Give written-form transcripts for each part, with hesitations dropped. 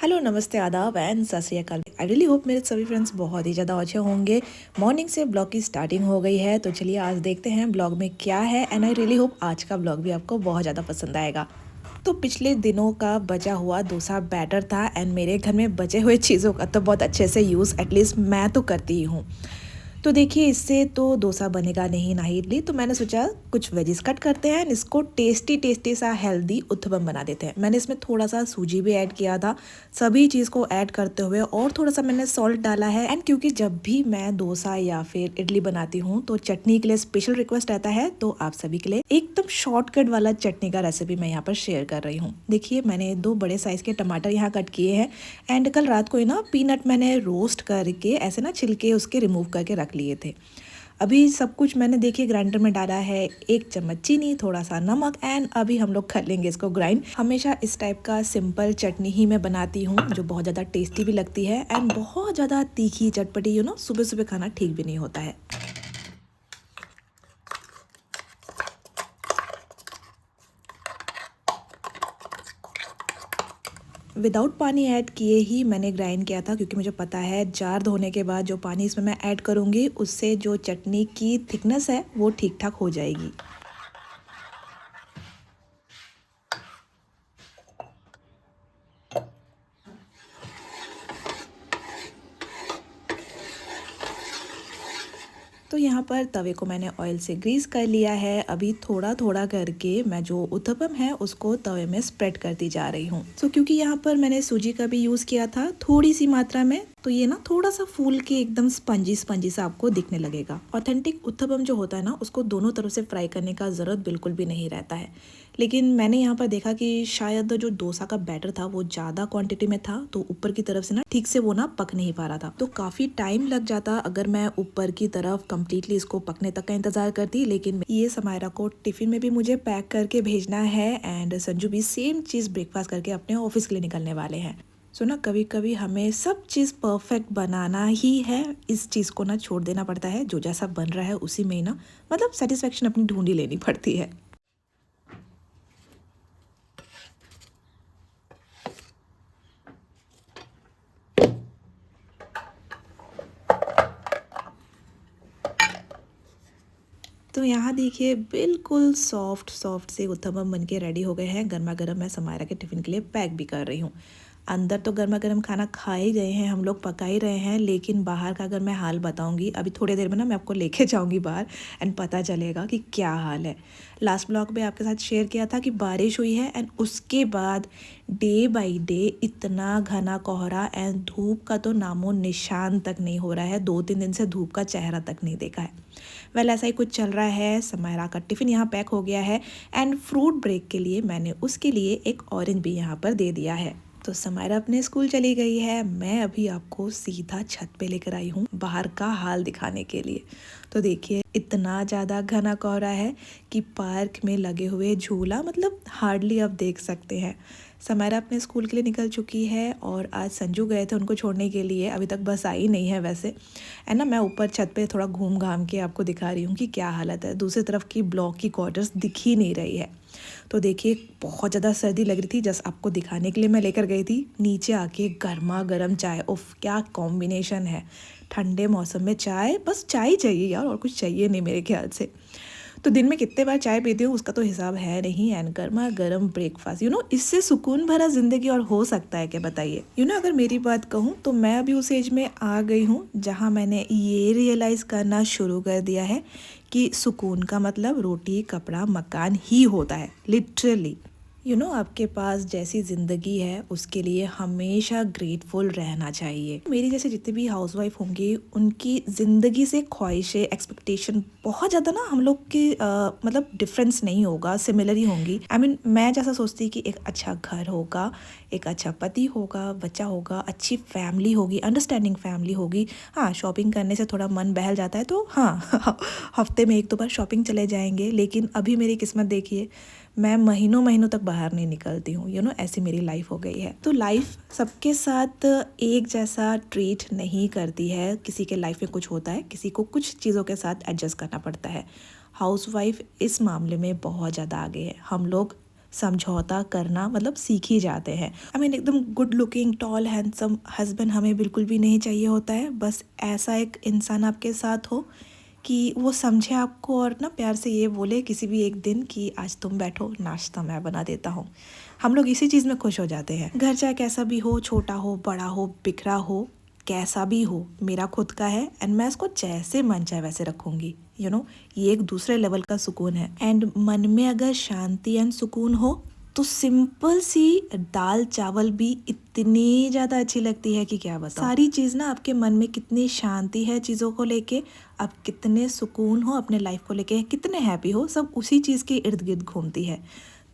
Hello, नमस्ते, आदाब and सत श्री अकाल। आई रियली होप मेरे सभी फ्रेंड्स बहुत ही ज़्यादा अच्छे होंगे। मॉर्निंग से ब्लॉग की स्टार्टिंग हो गई है, तो चलिए आज देखते हैं ब्लॉग में क्या है। एंड आई रियली होप आज का ब्लॉग भी आपको बहुत ज़्यादा पसंद आएगा। तो पिछले दिनों का बचा हुआ डोसा बैटर था एंड मेरे घर में बचे हुए चीज़ों का तो बहुत अच्छे से यूज़ एटलीस्ट मैं तो करती ही हूँ। तो देखिए इससे तो डोसा बनेगा नहीं ना ही इडली, तो मैंने सोचा कुछ वेजिस कट करते हैं, इसको टेस्टी टेस्टी सा हेल्दी उत्तपम बना देते हैं। मैंने इसमें थोड़ा सा सूजी भी ऐड किया था। सभी चीज़ को ऐड करते हुए और थोड़ा सा मैंने सॉल्ट डाला है। एंड क्योंकि जब भी मैं डोसा या फिर इडली बनाती हूँ तो चटनी के लिए स्पेशल रिक्वेस्ट रहता है, तो आप सभी के लिए एकदम शॉर्टकट वाला चटनी का रेसिपी मैं यहाँ पर शेयर कर रही हूँ। देखिए मैंने 2 बड़े साइज़ के टमाटर यहाँ कट किए हैं। एंड कल रात को ही ना पीनट मैंने रोस्ट करके ऐसे ना छिलके उसके रिमूव करके रख लिए थे। अभी सब कुछ मैंने देखिए ग्राइंडर में डाला है, 1 चम्मच चीनी, थोड़ा सा नमक एंड अभी हम लोग कर लेंगे इसको ग्राइंड। हमेशा इस टाइप का सिंपल चटनी ही मैं बनाती हूँ जो बहुत ज़्यादा टेस्टी भी लगती है एंड बहुत ज़्यादा तीखी चटपटी सुबह सुबह खाना ठीक भी नहीं होता है। विदाउट पानी ऐड किए ही मैंने ग्राइंड किया था, क्योंकि मुझे पता है जार धोने के बाद जो पानी इसमें मैं ऐड करूँगी उससे जो चटनी की थिकनेस है वो ठीक ठाक हो जाएगी। तो यहाँ पर तवे को मैंने ऑयल से ग्रीस कर लिया है। अभी थोड़ा थोड़ा करके मैं जो उत्तपम है उसको तवे में स्प्रेड करती जा रही हूँ। तो क्योंकि यहाँ पर मैंने सूजी का भी यूज़ किया था थोड़ी सी मात्रा में, तो ये ना थोड़ा सा फूल के एकदम स्पंजी स्पंजी सा आपको दिखने लगेगा। ऑथेंटिक उत्तपम जो होता है ना उसको दोनों तरफ से फ्राई करने का ज़रूरत बिल्कुल भी नहीं रहता है। लेकिन मैंने यहाँ पर देखा कि शायद जो डोसा का बैटर था वो ज़्यादा क्वांटिटी में था, तो ऊपर की तरफ से ना ठीक से वो ना पक नहीं पा रहा था। तो काफ़ी टाइम लग जाता अगर मैं ऊपर की तरफ कम्प्लीटली इसको पकने तक का इंतज़ार करती। लेकिन ये समायरा को टिफ़िन में भी मुझे पैक करके भेजना है एंड संजू भी सेम चीज़ ब्रेकफास्ट करके अपने ऑफिस के लिए निकलने वाले हैं। सो ना कभी कभी हमें सब चीज़ परफेक्ट बनाना ही है, इस चीज़ को ना छोड़ देना पड़ता है। जो जैसा बन रहा है उसी में ही ना मतलब सेटिस्फेक्शन अपनी ढूंढी लेनी पड़ती है। तो यहाँ देखिए बिल्कुल सॉफ्ट सॉफ्ट से उत्तपम बन के रेडी हो गए हैं। गर्मा गर्म मैं समायरा के टिफ़िन के लिए पैक भी कर रही हूँ। अंदर तो गर्मा गर्म खाना खा ही गए हैं, हम लोग पका ही रहे हैं, लेकिन बाहर का अगर मैं हाल बताऊंगी अभी थोड़ी देर में ना मैं आपको लेके जाऊंगी बाहर एंड पता चलेगा कि क्या हाल है। लास्ट ब्लॉग में आपके साथ शेयर किया था कि बारिश हुई है एंड उसके बाद डे बाय डे इतना घना कोहरा एंड धूप का तो नामो निशान तक नहीं हो रहा है। 2-3 दिन से धूप का चेहरा तक नहीं देखा है। वेल ऐसा ही कुछ चल रहा है। समायरा का टिफ़िन यहाँ पैक हो गया है एंड फ्रूट ब्रेक के लिए मैंने उसके लिए एक ऑरेंज भी यहाँ पर दे दिया है। तो समायरा अपने स्कूल चली गई है। मैं अभी आपको सीधा छत पे लेकर आई हूँ बाहर का हाल दिखाने के लिए। तो देखिए इतना ज़्यादा घना कोहरा है कि पार्क में लगे हुए झूला मतलब हार्डली आप देख सकते हैं। समायरा अपने स्कूल के लिए निकल चुकी है और आज संजू गए थे उनको छोड़ने के लिए, अभी तक बस आई नहीं है वैसे। है ना, मैं ऊपर छत पे थोड़ा घूम घाम के आपको दिखा रही हूँ कि क्या हालत है। दूसरी तरफ की ब्लॉक की क्वार्टर्स दिख ही नहीं रही है। तो देखिए बहुत ज़्यादा सर्दी लग रही थी, जस्ट आपको दिखाने के लिए मैं लेकर गई थी। नीचे आके गर्मा गर्म चाय, उफ क्या कॉम्बिनेशन है। ठंडे मौसम में चाय, बस चाय ही चाहिए यार, और कुछ चाहिए नहीं मेरे ख्याल से। तो दिन में कितने बार चाय पीती हूँ उसका तो हिसाब है नहीं। एंड गर्मा गर्म ब्रेकफास्ट इससे सुकून भरा जिंदगी और हो सकता है क्या बताइए। अगर मेरी बात कहूँ तो मैं अभी उस एज में आ गई हूँ जहाँ मैंने ये रियलाइज़ करना शुरू कर दिया है कि सुकून का मतलब रोटी कपड़ा मकान ही होता है, लिटरली। आपके पास जैसी ज़िंदगी है उसके लिए हमेशा ग्रेटफुल रहना चाहिए। मेरी जैसे जितनी भी हाउसवाइफ होंगी उनकी ज़िंदगी से ख्वाहिशें एक्सपेक्टेशन बहुत ज़्यादा ना हम लोग की मतलब डिफरेंस नहीं होगा, सिमिलर ही होंगी। मैं जैसा सोचती कि एक अच्छा घर होगा, एक अच्छा पति होगा, बच्चा होगा, अच्छी फैमिली होगी, अंडरस्टैंडिंग फैमिली होगी। हाँ, शॉपिंग करने से थोड़ा मन बहल जाता है तो हाँ हफ्ते में 1-2 बार शॉपिंग चले जाएंगे। लेकिन अभी मेरी किस्मत देखिए, मैं महीनों महीनों तक बाहर नहीं निकलती हूँ। ऐसी मेरी लाइफ हो गई है। तो लाइफ सबके साथ एक जैसा ट्रीट नहीं करती है। किसी के लाइफ में कुछ होता है, किसी को कुछ चीज़ों के साथ एडजस्ट करना पड़ता है। हाउसवाइफ इस मामले में बहुत ज़्यादा आगे है। हम लोग समझौता करना मतलब सीख ही जाते हैं। आई मीन एकदम good looking toll handsome husband हमें बिल्कुल भी नहीं चाहिए होता है। बस ऐसा एक इंसान आपके साथ हो कि वो समझे आपको और ना प्यार से ये बोले किसी भी एक दिन कि आज तुम बैठो, नाश्ता मैं बना देता हूँ। हम लोग इसी चीज़ में खुश हो जाते हैं। घर चाहे कैसा भी हो, छोटा हो, बड़ा हो, बिखरा हो, कैसा भी हो, मेरा खुद का है एंड मैं इसको जैसे मन चाहे वैसे रखूंगी। ये एक दूसरे लेवल का सुकून है। एंड मन में अगर शांति एंड सुकून हो तो सिंपल सी दाल चावल भी इतनी ज़्यादा अच्छी लगती है कि क्या बताऊं। सारी चीज़ ना आपके मन में कितनी शांति है चीज़ों को लेके, आप कितने सुकून हो अपने लाइफ को लेके, कितने हैप्पी हो, सब उसी चीज़ के इर्द गिर्द घूमती है।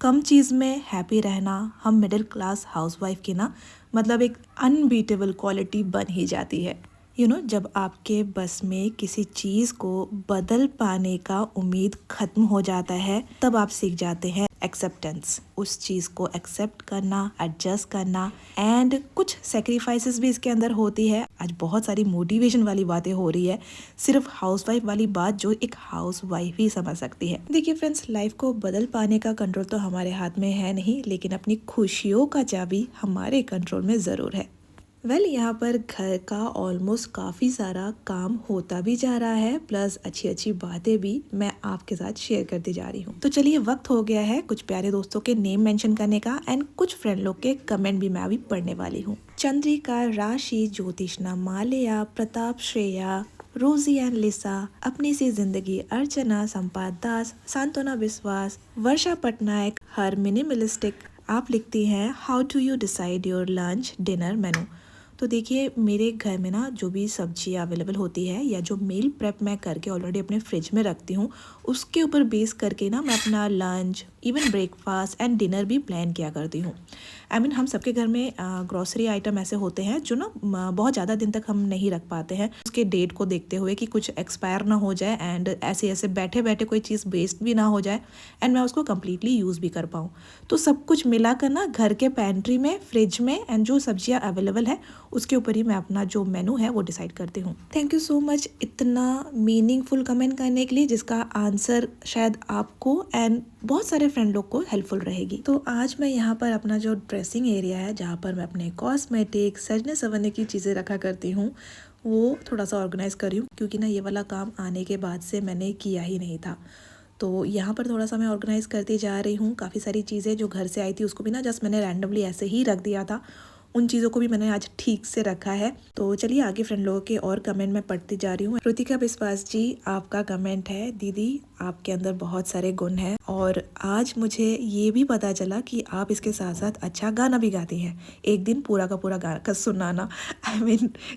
कम चीज़ में हैप्पी रहना हम मिडिल क्लास हाउसवाइफ की ना मतलब एक अनबीटेबल क्वालिटी बन ही जाती है। जब आपके बस में किसी चीज़ को बदल पाने का उम्मीद ख़त्म हो जाता है तब आप सीख जाते हैं एक्सेप्टेंस, उस चीज़ को एक्सेप्ट करना, एडजस्ट करना एंड कुछ सेक्रीफाइसेस भी इसके अंदर होती है। आज बहुत सारी मोटिवेशन वाली बातें हो रही है, सिर्फ हाउसवाइफ वाली बात जो एक हाउसवाइफ ही समझ सकती है। देखिए फ्रेंड्स, लाइफ को बदल पाने का कंट्रोल तो हमारे हाथ में है नहीं, लेकिन अपनी खुशियों का चाबी हमारे कंट्रोल में ज़रूर है। यहाँ पर घर का ऑलमोस्ट काफ़ी सारा काम होता भी जा रहा है, प्लस अच्छी अच्छी बातें भी मैं आपके साथ शेयर करती जा रही हूँ। तो चलिए वक्त हो गया है कुछ प्यारे दोस्तों के नेम मेंशन करने का एंड कुछ फ्रेंड लोग के कमेंट भी मैं अभी पढ़ने वाली हूँ। चंद्रिका, राशि, ज्योतिषना, मालिया, प्रताप, श्रेया, रोजी एंड लिसा, अपनी सी जिंदगी, अर्चना, संपाद दास, सांत्वना विश्वास, वर्षा पटनायक, हर मिनिमलिस्टिक। आप लिखती हैं how do you decide your lunch dinner मेनू। तो देखिए मेरे घर में ना जो भी सब्जी अवेलेबल होती है या जो मील प्रेप मैं करके ऑलरेडी अपने फ्रिज में रखती हूँ उसके ऊपर बेस करके ना मैं अपना lunch, even breakfast and dinner भी प्लान किया करती हूँ। हम सबके घर में ग्रॉसरी आइटम ऐसे होते हैं जो ना बहुत ज़्यादा दिन तक हम नहीं रख पाते हैं, उसके डेट को देखते हुए कि कुछ एक्सपायर ना हो जाए एंड ऐसे ऐसे बैठे बैठे कोई चीज़ वेस्ट भी ना हो जाए एंड मैं उसको कम्प्लीटली यूज़ भी कर पाऊँ। तो सब कुछ मिला कर ना घर के पैंट्री में, फ्रिज में एंड जो सब्जियाँ अवेलेबल है उसके ऊपर ही मैं अपना जो मेनू है वो डिसाइड करती हूँ। थैंक यू सो मच इतना मीनिंगफुल कमेंट करने के लिए, जिसका आंसर शायद आपको एंड बहुत सारे फ्रेंड लोग को हेल्पफुल रहेगी। तो आज मैं यहाँ पर अपना जो ड्रेसिंग एरिया है जहाँ पर मैं अपने कॉस्मेटिक, सजने संवरने की चीज़ें रखा करती हूँ वो थोड़ा सा ऑर्गेनाइज कर रही हूँ, क्योंकि ना ये वाला काम आने के बाद से मैंने किया ही नहीं था। तो यहाँ पर थोड़ा सा मैं ऑर्गेनाइज करती जा रही हूँ। काफ़ी सारी चीज़ें जो घर से आई थी उसको भी ना जस्ट मैंने रैंडमली ऐसे ही रख दिया था, उन चीज़ों को भी मैंने आज ठीक से रखा है। तो चलिए आगे फ्रेंड लोगों के और कमेंट मैं पढ़ती जा रही हूँ। रुतिका विश्वास जी, आपका कमेंट है, दीदी आपके अंदर बहुत सारे गुण हैं और आज मुझे ये भी पता चला कि आप इसके साथ साथ अच्छा गाना भी गाती हैं। एक दिन पूरा का पूरा गाना सुनाना।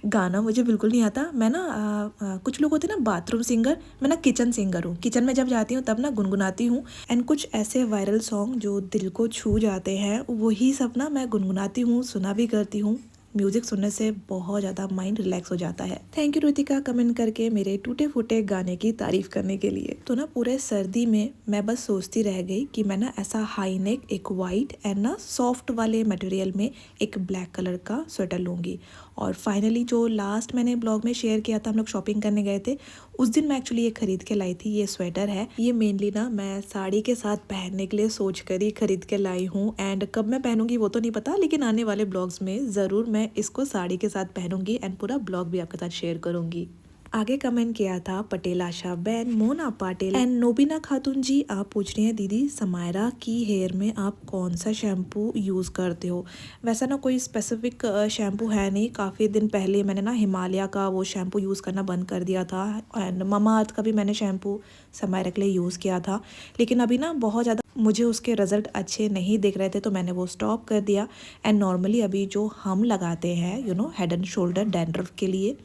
गाना मुझे बिल्कुल नहीं आता। मैं ना कुछ लोग होते हैं ना बाथरूम सिंगर, मैं ना किचन सिंगर हूँ। किचन में जब जाती हूँ तब ना गुनगुनाती हूँ एंड कुछ ऐसे वायरल सॉन्ग जो दिल को छू जाते हैं वही सब ना मैं गुनगुनाती हूँ, सुना भी करती हूँ। म्यूजिक सुनने से बहुत ज़्यादा माइंड रिलैक्स हो जाता है। थैंक यू रुतिका कमेंट करके मेरे टूटे फूटे गाने की तारीफ करने के लिए। तो ना पूरे सर्दी में मैं बस सोचती रह गई कि मैं ना ऐसा हाई नेक एक वाइट एंड ना सॉफ्ट वाले मटेरियल में एक ब्लैक कलर का स्वेटर लूँगी। और फाइनली जो लास्ट मैंने ब्लॉग में शेयर किया था, हम लोग शॉपिंग करने गए थे, उस दिन मैं एक्चुअली ये खरीद के लाई थी। ये स्वेटर है, ये मेनली ना मैं साड़ी के साथ पहनने के लिए सोच कर ही खरीद के लाई हूँ एंड कब मैं पहनूंगी वो तो नहीं पता, लेकिन आने वाले ब्लॉग्स में ज़रूर मैं इसको साड़ी के साथ पहनूंगी एंड पूरा ब्लॉग भी आपके साथ शेयर करूंगी। आगे कमेंट किया था पटेल आशा बैन, मोना पाटिल एंड नोबिना खातून जी। आप पूछ रही हैं दीदी समायरा की हेयर में आप कौन सा शैम्पू यूज़ करते हो। वैसा ना कोई स्पेसिफिक शैम्पू है नहीं। काफ़ी दिन पहले मैंने ना हिमालय का वो शैम्पू यूज़ करना बंद कर दिया था एंड ममा अर्थ का भी मैंने शैम्पू समायरा के लिए यूज़ किया था, लेकिन अभी ना बहुत ज़्यादा मुझे उसके रिजल्ट अच्छे नहीं दिख रहे थे तो मैंने वो स्टॉप कर दिया एंड नॉर्मली अभी जो हम लगाते हैं हेड एंड शोल्डर डैंड्रफ के लिए,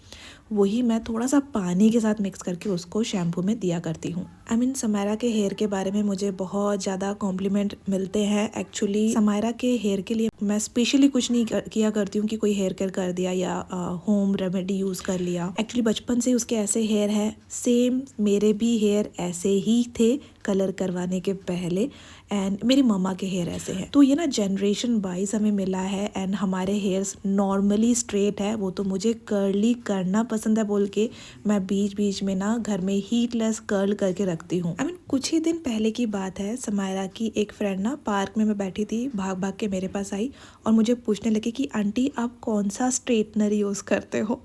वही मैं थोड़ा सा पानी के साथ मिक्स करके उसको शैम्पू में दिया करती हूँ। समायरा के हेयर के बारे में मुझे बहुत ज़्यादा कॉम्प्लीमेंट मिलते हैं। एक्चुअली समायरा के हेयर के लिए मैं स्पेशली कुछ नहीं किया करती हूँ कि कोई हेयर केयर कर दिया या होम रेमेडी यूज़ कर लिया। एक्चुअली बचपन से उसके ऐसे हेयर है, सेम मेरे भी हेयर ऐसे ही थे कलर करवाने के पहले एंड मेरी मम्मा के हेयर ऐसे हैं। तो ये ना जनरेशन वाइज हमें मिला है एंड हमारे हेयर्स नॉर्मली स्ट्रेट है, वो तो मुझे कर्ली करना पसंद है बोल के मैं बीच बीच में ना घर में हीटलेस कर्ल करके रखती हूँ। आई मीन कुछ ही दिन पहले की बात है, समायरा की एक फ्रेंड ना पार्क में मैं बैठी थी, भाग भाग के मेरे पास आई और मुझे पूछने लगी कि आंटी आप कौन सा स्ट्रेटनर यूज़ करते हो।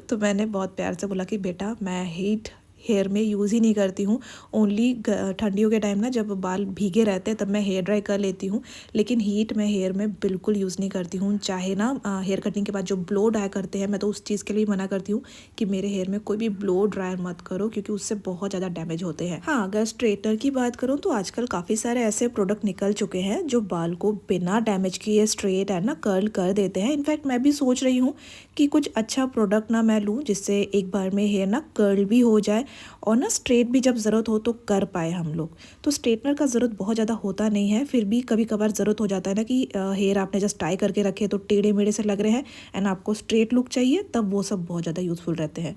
तो मैंने बहुत प्यार से बोला कि बेटा मैं हीट हेयर में यूज़ ही नहीं करती हूँ, ओनली ठंडियों के टाइम ना जब बाल भीगे रहते हैं तब मैं हेयर ड्राई कर लेती हूँ, लेकिन हीट में हेयर में बिल्कुल यूज़ नहीं करती हूँ। चाहे ना हेयर कटिंग के बाद जो ब्लो ड्राई करते हैं, मैं तो उस चीज़ के लिए मना करती हूँ कि मेरे हेयर में कोई भी ब्लो ड्रायर मत करो क्योंकि उससे बहुत ज़्यादा डैमेज होते हैं। हाँ, अगर स्ट्रेटनर की बात करूँ तो आजकल काफ़ी सारे ऐसे प्रोडक्ट निकल चुके हैं जो बाल को बिना डैमेज किए स्ट्रेट है ना कर्ल कर देते हैं। इनफैक्ट मैं भी सोच रही हूँ कि कुछ अच्छा प्रोडक्ट ना मैं लूँ जिससे एक बार में हेयर ना कर्ल भी हो जाए और ना स्ट्रेट भी जब ज़रूरत हो तो कर पाए हम लोग। तो स्ट्रेटनर का ज़रूरत बहुत ज़्यादा होता नहीं है, फिर भी कभी कभार ज़रूरत हो जाता है ना कि हेयर आपने जस्ट टाई करके रखे तो टेढ़े मेढ़े से लग रहे हैं एंड आपको स्ट्रेट लुक चाहिए, तब वो सब बहुत ज़्यादा यूज़फुल रहते हैं।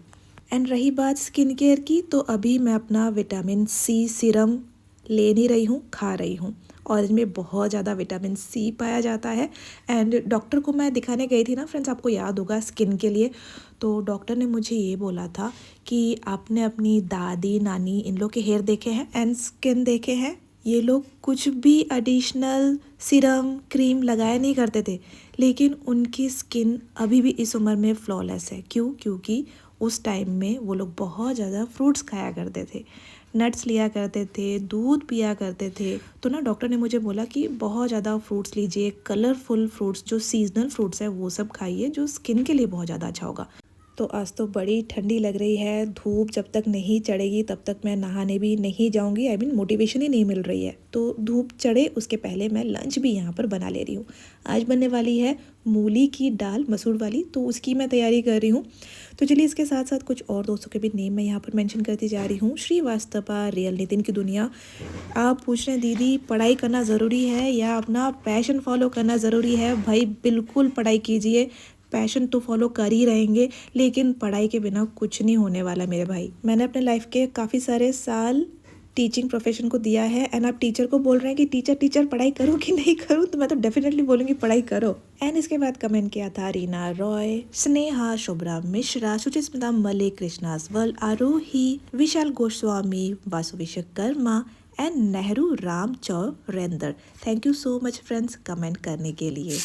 एंड रही बात स्किन केयर की, तो अभी मैं अपना विटामिन सी सीरम ले नहीं रही हूँ, खा रही हूँ। और इनमें बहुत ज़्यादा विटामिन सी पाया जाता है एंड डॉक्टर को मैं दिखाने गई थी ना फ्रेंड्स, आपको याद होगा स्किन के लिए। तो डॉक्टर ने मुझे ये बोला था कि आपने अपनी दादी नानी इन लोग के हेयर देखे हैं एंड स्किन देखे हैं, ये लोग कुछ भी एडिशनल सीरम क्रीम लगाया नहीं करते थे, लेकिन उनकी स्किन अभी भी इस उम्र में फ्लॉलेस है। क्यों? क्योंकि उस टाइम में वो लोग बहुत ज़्यादा फ्रूट्स खाया करते थे, नट्स लिया करते थे, दूध पिया करते थे। तो ना डॉक्टर ने मुझे बोला कि बहुत ज़्यादा फ्रूट्स लीजिए, कलरफुल फ्रूट्स, जो सीजनल फ्रूट्स है वो सब खाइए, जो स्किन के लिए बहुत ज़्यादा अच्छा होगा। तो आज तो बड़ी ठंडी लग रही है, धूप जब तक नहीं चढ़ेगी तब तक मैं नहाने भी नहीं जाऊंगी। आई मीन मोटिवेशन ही नहीं मिल रही है, तो धूप चढ़े उसके पहले मैं लंच भी यहाँ पर बना ले रही हूँ। आज बनने वाली है मूली की दाल, मसूर वाली, तो उसकी मैं तैयारी कर रही हूँ। तो चलिए इसके साथ साथ कुछ और दोस्तों के भी नेम मैं यहाँ पर मेंशन करती जा रही हूँ। श्रीवास्तवा, रियल, नितिन की दुनिया। आप पूछ रहे हैं दीदी पढ़ाई करना ज़रूरी है या अपना पैशन फॉलो करना ज़रूरी है? भाई बिल्कुल पढ़ाई कीजिए, पैशन तो फॉलो कर ही रहेंगे, लेकिन पढ़ाई के बिना कुछ नहीं होने वाला मेरे भाई। मैंने अपने लाइफ के काफ़ी सारे साल टीचिंग प्रोफेशन को दिया है एंड आप टीचर को बोल रहे हैं कि टीचर टीचर पढ़ाई करूँ कि नहीं करूँ, तो मैं तो डेफिनेटली बोलूँगी पढ़ाई करो। एंड इसके बाद कमेंट किया था रीना रॉय, स्नेहा, शुभ्रा मिश्रा, सुचिस्मिता मलिक, कृष्णासवल, Aarohi, Vishal Goswami, Vasu Vishwakarma and Nehru Ram Chaurendra. Thank you so much friends comment करने के लिए।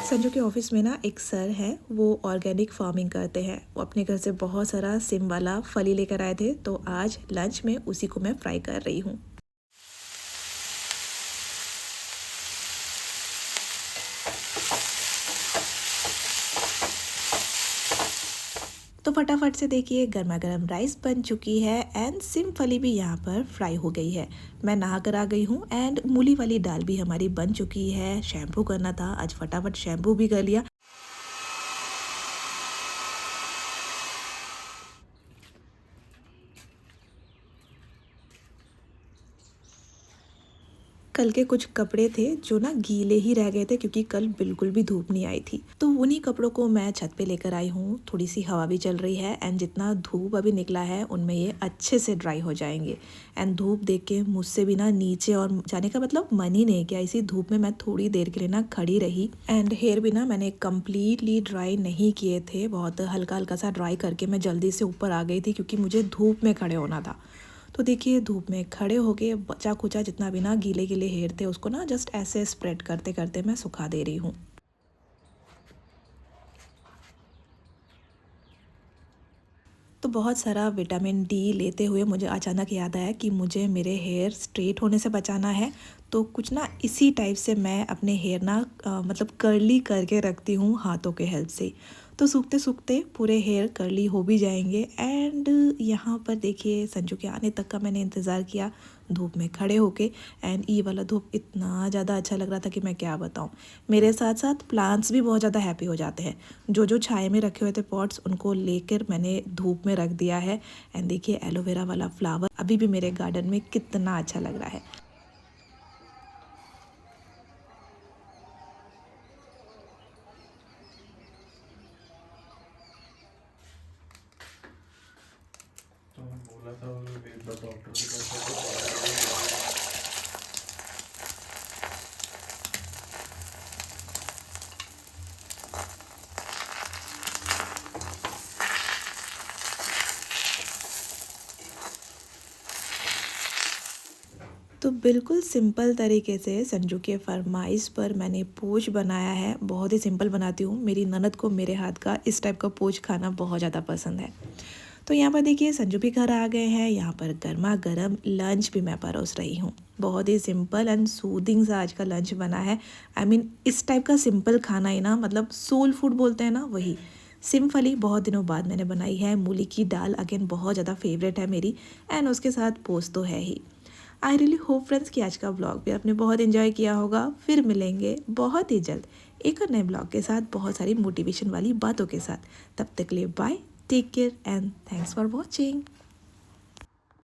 संजू के ऑफिस में ना एक सर हैं, वो ऑर्गेनिक फार्मिंग करते हैं। वो अपने घर से बहुत सारा सिम वाला फली लेकर आए थे, तो आज लंच में उसी को मैं फ्राई कर रही हूँ। तो फटाफट से देखिए गर्मा गर्म राइस बन चुकी है एंड सिम्पली भी यहाँ पर फ्राई हो गई है। मैं नहा कर आ गई हूँ एंड मूली वाली दाल भी हमारी बन चुकी है। शैम्पू करना था, आज फटाफट शैम्पू भी कर लिया। कल के कुछ कपड़े थे जो ना गीले ही रह गए थे क्योंकि कल बिल्कुल भी धूप नहीं आई थी, तो उन्हीं कपड़ों को मैं छत पे लेकर आई हूँ। थोड़ी सी हवा भी चल रही है एंड जितना धूप अभी निकला है उनमें ये अच्छे से ड्राई हो जाएंगे। एंड धूप देख के मुझसे भी ना नीचे और जाने का मतलब मन ही नहीं किया। इसी धूप में मैं थोड़ी देर के लिए ना खड़ी रही एंड हेयर भी ना मैंने कम्प्लीटली ड्राई नहीं किए थे, बहुत हल्का हल्का सा ड्राई करके मैं जल्दी से ऊपर आ गई थी क्योंकि मुझे धूप में खड़े होना था। तो देखिए धूप में खड़े होके बचा खुचा जितना भी ना गीले गीले हेयर थे उसको ना जस्ट ऐसे स्प्रेड करते करते मैं सुखा दे रही हूँ। तो बहुत सारा विटामिन डी लेते हुए मुझे अचानक याद आया कि मुझे मेरे हेयर स्ट्रेट होने से बचाना है, तो कुछ ना इसी टाइप से मैं अपने हेयर ना मतलब कर्ली करके रखती हूँ हाथों के हेल्प से। तो सूखते सूखते पूरे हेयर कर्ली हो भी जाएंगे एंड यहाँ पर देखिए संजू के आने तक का मैंने इंतज़ार किया धूप में खड़े होके एंड ये वाला धूप इतना ज़्यादा अच्छा लग रहा था कि मैं क्या बताऊँ। मेरे साथ साथ प्लांट्स भी बहुत ज़्यादा हैप्पी हो जाते हैं। जो जो छाए में रखे हुए थे पॉट्स उनको लेकर मैंने धूप में रख दिया है एंड देखिए एलोवेरा वाला फ्लावर अभी भी मेरे गार्डन में कितना अच्छा लग रहा है। तो बिल्कुल सिंपल तरीके से संजू के फरमाइश पर मैंने पोच बनाया है। बहुत ही सिंपल बनाती हूँ। मेरी ननद को मेरे हाथ का इस टाइप का पोच खाना बहुत ज़्यादा पसंद है। तो यहाँ पर देखिए संजू भी घर आ गए हैं। यहाँ पर गर्मा गर्म लंच भी मैं परोस रही हूँ। बहुत ही सिंपल एंड सूदिंग सा आज का लंच बना है। इस टाइप का सिंपल खाना ही ना, मतलब सोल फूड बोलते हैं ना, वही सिंपली बहुत दिनों बाद मैंने बनाई है। मूली की दाल अगेन बहुत ज़्यादा फेवरेट है मेरी, एंड उसके साथ पोस्ट तो है ही। आई रियली होप फ्रेंड्स कि आज का ब्लॉग भी आपने बहुत इन्जॉय किया होगा। फिर मिलेंगे बहुत ही जल्द एक और नए ब्लॉग के साथ, बहुत सारी मोटिवेशन वाली बातों के साथ। तब तक के लिए bye, take care and thanks for watching.